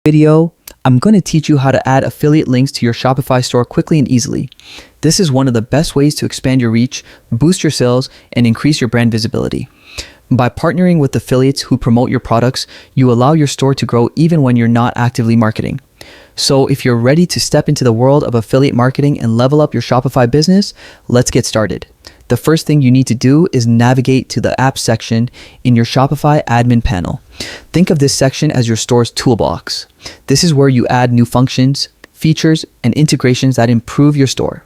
video, I'm going to teach you how to add affiliate links to your Shopify store quickly and easily. This is one of the best ways to expand your reach, boost your sales, and increase your brand visibility. By partnering with affiliates who promote your products, you allow your store to grow even when you're not actively marketing. So if you're ready to step into the world of affiliate marketing and level up your Shopify business, let's get started. The first thing you need to do is navigate to the Apps section in your Shopify admin panel. Think of this section as your store's toolbox. This is where you add new functions, features, and integrations that improve your store.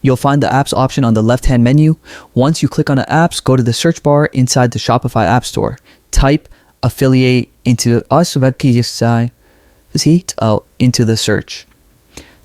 You'll find the Apps option on the left-hand menu. Once you click on the Apps, go to the search bar inside the Shopify App Store. Type affiliate into the search.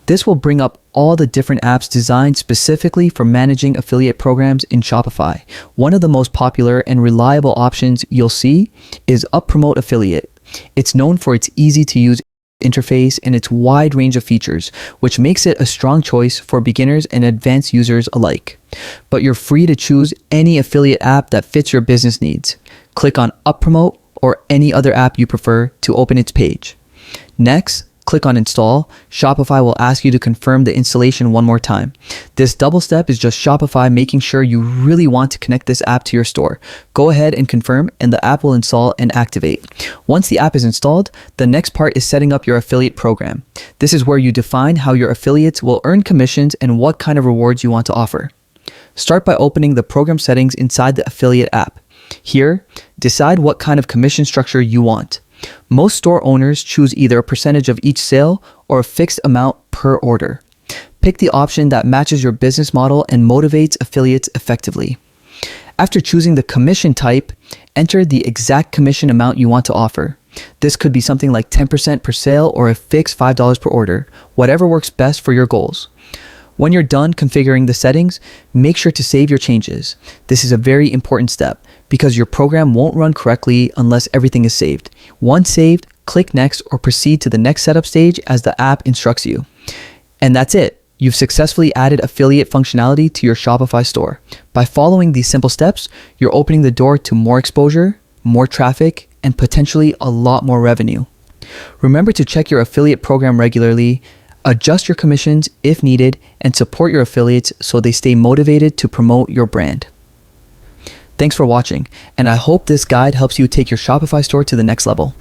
This will bring up all the different apps designed specifically for managing affiliate programs in Shopify. One of the most popular and reliable options you'll see is UpPromote Affiliate. It's known for its easy-to-use interface and its wide range of features, which makes it a strong choice for beginners and advanced users alike. But you're free to choose any affiliate app that fits your business needs. Click on UpPromote or any other app you prefer to open its page. Next, click on Install. Shopify will ask you to confirm the installation one more time. This double step is just Shopify making sure you really want to connect this app to your store. Go ahead and confirm, and the app will install and activate. Once the app is installed, the next part is setting up your affiliate program. This is where you define how your affiliates will earn commissions and what kind of rewards you want to offer. Start by opening the program settings inside the affiliate app. Here, decide what kind of commission structure you want. Most store owners choose either a percentage of each sale or a fixed amount per order. Pick the option that matches your business model and motivates affiliates effectively. After choosing the commission type, enter the exact commission amount you want to offer. This could be something like 10% per sale or a fixed $5 per order, whatever works best for your goals. When you're done configuring the settings, make sure to save your changes. This is a very important step because your program won't run correctly unless everything is saved. Once saved, click Next or proceed to the next setup stage as the app instructs you. And that's it. You've successfully added affiliate functionality to your Shopify store. By following these simple steps, you're opening the door to more exposure, more traffic, and potentially a lot more revenue. Remember to check your affiliate program regularly, adjust your commissions if needed, and support your affiliates so they stay motivated to promote your brand. Thanks for watching, and I hope this guide helps you take your Shopify store to the next level.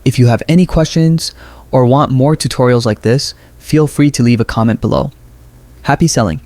If you have any questions or want more tutorials like this, feel free to leave a comment below. Happy selling!